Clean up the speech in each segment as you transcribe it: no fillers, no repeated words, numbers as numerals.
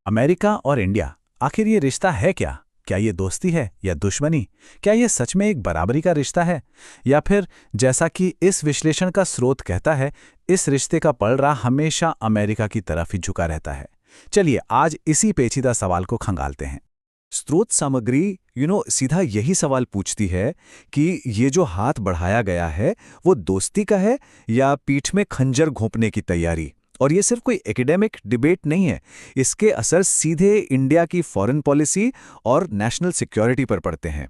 America और India, आखिर ये रिश्ता है क्या? क्या ये दोस्ती है या दुश्मनी? क्या ये सच में एक बराबरी का रिश्ता है, या फिर जैसा कि इस विश्लेषण का स्रोत कहता है, इस रिश्ते का पलड़ा हमेशा अमेरिका की तरफ ही झुका रहता है? चलिए आज इसी पेचीदा सवाल को खंगालते हैं। स्रोत सामग्री सीधा यही सवाल पूछती है कि ये जो हाथ बढ़ाया गया है वो दोस्ती का है या पीठ में खंजर घोंपने की तैयारी। और ये सिर्फ कोई एकेडमिक डिबेट नहीं है, इसके असर सीधे इंडिया की फॉरेन पॉलिसी और नेशनल सिक्योरिटी पर पड़ते हैं।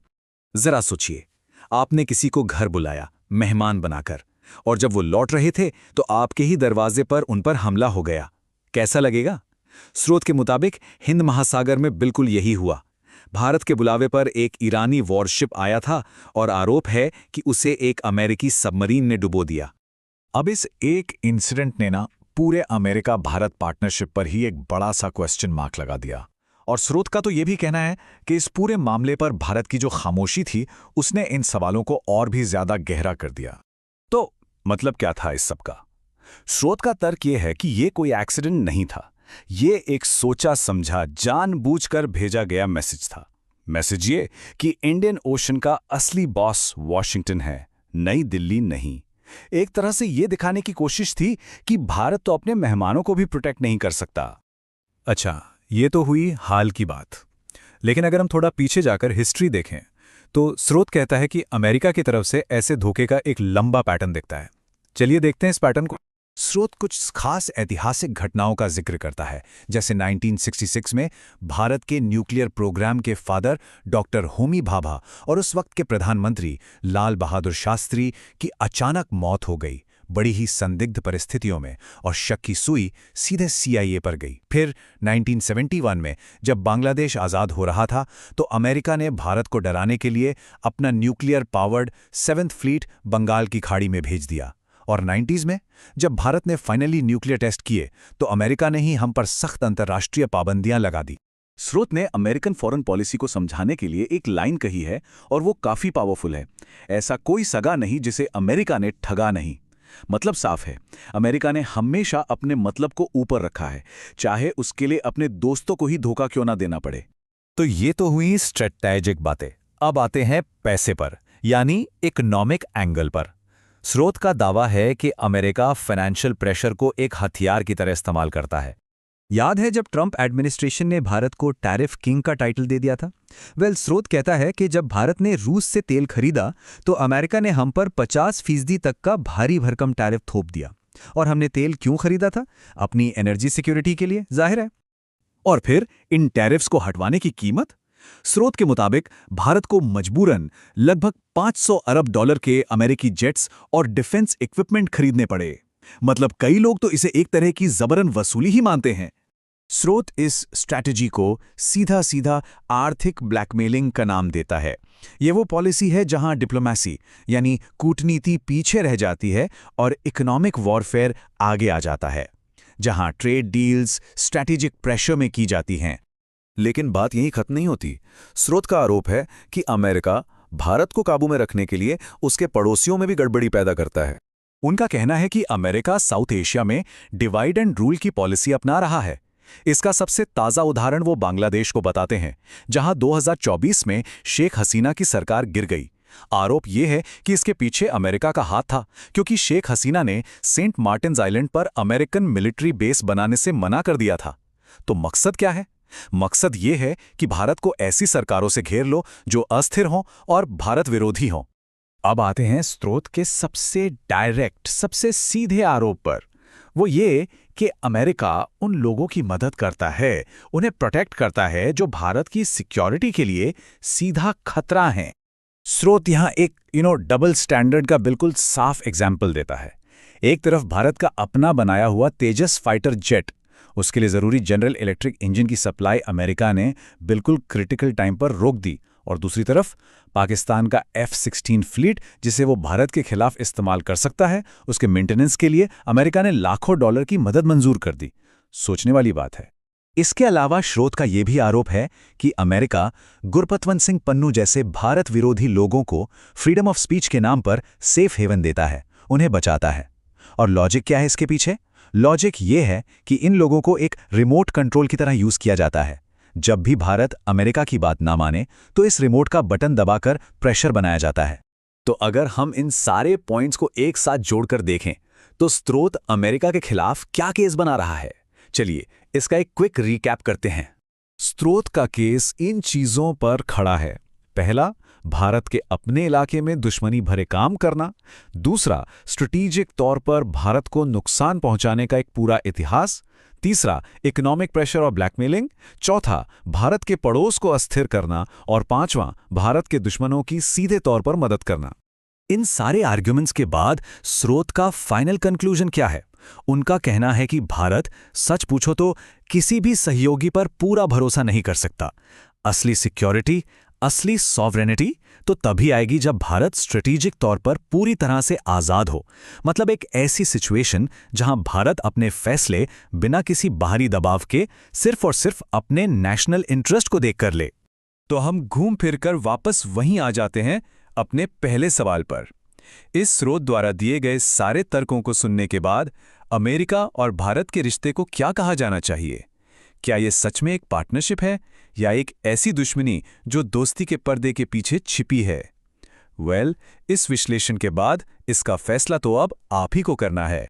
जरा सोचिए, आपने किसी को घर बुलाया मेहमान बनाकर, और जब वो लौट रहे थे तो आपके ही दरवाजे पर उन पर हमला हो गया। कैसा लगेगा? स्रोत के मुताबिक हिंद महासागर में बिल्कुल यही हुआ। भारत के बुलावे पर एक ईरानी वॉरशिप आया था और आरोप है कि उसे एक अमेरिकी सबमरीन ने डुबो दिया। अब इस एक इंसिडेंट ने ना पूरे अमेरिका भारत पार्टनरशिप पर ही एक बड़ा सा क्वेश्चन मार्क लगा दिया। और स्रोत का तो ये भी कहना है कि इस पूरे मामले पर भारत की जो खामोशी थी उसने इन सवालों को और भी ज्यादा गहरा कर दिया। तो मतलब क्या था इस सब का? स्रोत का तर्क ये है कि ये कोई एक्सीडेंट नहीं था, ये एक सोचा समझा जानबूझकर भेजा गया मैसेज था। मैसेज ये कि इंडियन ओशन का असली बॉस वॉशिंगटन है, नई दिल्ली नहीं। एक तरह से ये दिखाने की कोशिश थी कि भारत तो अपने मेहमानों को भी प्रोटेक्ट नहीं कर सकता। अच्छा, ये तो हुई हाल की बात, लेकिन अगर हम थोड़ा पीछे जाकर हिस्ट्री देखें तो स्रोत कहता है कि अमेरिका की तरफ से ऐसे धोखे का एक लंबा पैटर्न दिखता है। चलिए देखते हैं इस पैटर्न को। स्रोत कुछ खास ऐतिहासिक घटनाओं का जिक्र करता है, जैसे 1966 में भारत के न्यूक्लियर प्रोग्राम के फादर डॉक्टर होमी भाभा और उस वक्त के प्रधानमंत्री लाल बहादुर शास्त्री की अचानक मौत हो गई, बड़ी ही संदिग्ध परिस्थितियों में, और शक की सुई सीधे CIA पर गई। फिर 1971 में जब बांग्लादेश आज़ाद हो रहा था तो अमेरिका ने भारत को डराने के लिए अपना nuclear powered 7th fleet Bengal की खाड़ी में भेज दिया। और 90s में जब भारत ने फाइनली न्यूक्लियर टेस्ट किए तो अमेरिका ने ही हम पर सख्त अंतर्राष्ट्रीय पाबंदियां लगा दी। स्रोत ने अमेरिकन फॉरेन पॉलिसी को समझाने के लिए एक लाइन कही है और वो काफी पावरफुल है। ऐसा कोई सगा नहीं जिसे अमेरिका ने ठगा नहीं। मतलब साफ है, अमेरिका ने हमेशा अपने मतलब को ऊपर रखा है, चाहे उसके लिए अपने दोस्तों को ही धोखा क्यों ना देना पड़े। तो ये तो हुई स्ट्रेटेजिक बातें। अब आते हैं पैसे पर, यानी इकोनॉमिक एंगल पर। स्रोत का दावा है कि अमेरिका फाइनेंशियल प्रेशर को एक हथियार की तरह इस्तेमाल करता है। याद है जब ट्रंप एडमिनिस्ट्रेशन ने भारत को टैरिफ किंग का टाइटल दे दिया था? स्रोत कहता है कि जब भारत ने रूस से तेल खरीदा तो अमेरिका ने हम पर 50% तक का भारी भरकम टैरिफ थोप दिया। और हमने तेल क्यों खरीदा था? अपनी एनर्जी सिक्योरिटी के लिए, जाहिर है। और फिर इन टैरिफ्स को हटवाने की कीमत? स्रोत के मुताबिक भारत को मजबूरन लगभग $500 अरब के अमेरिकी जेट्स और डिफेंस इक्विपमेंट खरीदने पड़े। मतलब कई लोग तो इसे एक तरह की जबरन वसूली ही मानते हैं। स्रोत इस स्ट्रैटेजी को सीधा सीधा आर्थिक ब्लैकमेलिंग का नाम देता है। ये वो पॉलिसी है जहां डिप्लोमेसी यानी कूटनीति पीछे रह जाती है और इकोनॉमिक वॉरफेयर आगे आ जाता है, जहां ट्रेड डील्स स्ट्रैटेजिक प्रेशर में की जाती हैं। लेकिन बात यहीं खत्म नहीं होती। स्रोत का आरोप है कि अमेरिका भारत को काबू में रखने के लिए उसके पड़ोसियों में भी गड़बड़ी पैदा करता है। उनका कहना है कि अमेरिका साउथ एशिया में डिवाइड एंड रूल की पॉलिसी अपना रहा है। इसका सबसे ताज़ा उदाहरण वो बांग्लादेश को बताते हैं, जहां 2024 में शेख हसीना की सरकार गिर गई। आरोप यह है कि इसके पीछे अमेरिका का हाथ था, क्योंकि शेख हसीना ने सेंट मार्टिन्स आइलैंड पर अमेरिकन मिलिट्री बेस बनाने से मना कर दिया था। तो मकसद क्या है? मकसद ये है कि भारत को ऐसी सरकारों से घेर लो जो अस्थिर हों और भारत विरोधी हों। अब आते हैं स्रोत के सबसे डायरेक्ट, सबसे सीधे आरोप पर। वो ये कि अमेरिका उन लोगों की मदद करता है, उन्हें प्रोटेक्ट करता है जो भारत की सिक्योरिटी के लिए सीधा खतरा हैं। स्रोत यहां एक डबल स्टैंडर्ड का बिल्कुल साफ एग्जाम्पल देता है। एक तरफ भारत का अपना बनाया हुआ तेजस फाइटर जेट, उसके लिए ज़रूरी जनरल इलेक्ट्रिक इंजन की सप्लाई अमेरिका ने बिल्कुल क्रिटिकल टाइम पर रोक दी, और दूसरी तरफ पाकिस्तान का F-16 फ्लीट, जिसे वो भारत के खिलाफ इस्तेमाल कर सकता है, उसके मेंटेनेंस के लिए अमेरिका ने लाखों डॉलर की मदद मंजूर कर दी। सोचने वाली बात है। इसके अलावा स्रोत का यह भी आरोप है कि अमेरिका गुरपतवंत सिंह पन्नू जैसे भारत विरोधी लोगों को फ्रीडम ऑफ स्पीच के नाम पर सेफ हेवन देता है, उन्हें बचाता है। और लॉजिक क्या है इसके पीछे? लॉजिक ये है कि इन लोगों को एक रिमोट कंट्रोल की तरह यूज किया जाता है। जब भी भारत अमेरिका की बात ना माने तो इस रिमोट का बटन दबाकर प्रेशर बनाया जाता है। तो अगर हम इन सारे पॉइंट्स को एक साथ जोड़कर देखें तो स्रोत अमेरिका के खिलाफ क्या केस बना रहा है? चलिए इसका एक क्विक रिकैप करते हैं। स्रोत का केस इन चीजों पर खड़ा है। पहला, भारत के अपने इलाके में दुश्मनी भरे काम करना। दूसरा, स्ट्रेटेजिक तौर पर भारत को नुकसान पहुंचाने का एक पूरा इतिहास। तीसरा, इकोनॉमिक प्रेशर और ब्लैकमेलिंग। चौथा, भारत के पड़ोस को अस्थिर करना। और पांचवां, भारत के दुश्मनों की सीधे तौर पर मदद करना। इन सारे आर्ग्यूमेंट्स के बाद स्रोत का फाइनल कंक्लूजन क्या है? उनका कहना है कि भारत, सच पूछो तो, किसी भी सहयोगी पर पूरा भरोसा नहीं कर सकता। असली सिक्योरिटी, असली सॉवरेनिटी तो तभी आएगी जब भारत स्ट्रेटेजिक तौर पर पूरी तरह से आजाद हो। मतलब एक ऐसी सिचुएशन जहां भारत अपने फैसले बिना किसी बाहरी दबाव के सिर्फ और सिर्फ अपने नेशनल इंटरेस्ट को देखकर ले। तो हम घूम फिरकर वापस वहीं आ जाते हैं अपने पहले सवाल पर। इस स्रोत द्वारा दिए गए सारे तर्कों को सुनने के बाद अमेरिका और भारत के रिश्ते को क्या कहा जाना चाहिए? क्या यह सच में एक पार्टनरशिप है या एक ऐसी दुश्मनी जो दोस्ती के पर्दे के पीछे छिपी है? इस विश्लेषण के बाद इसका फैसला तो अब आप ही को करना है।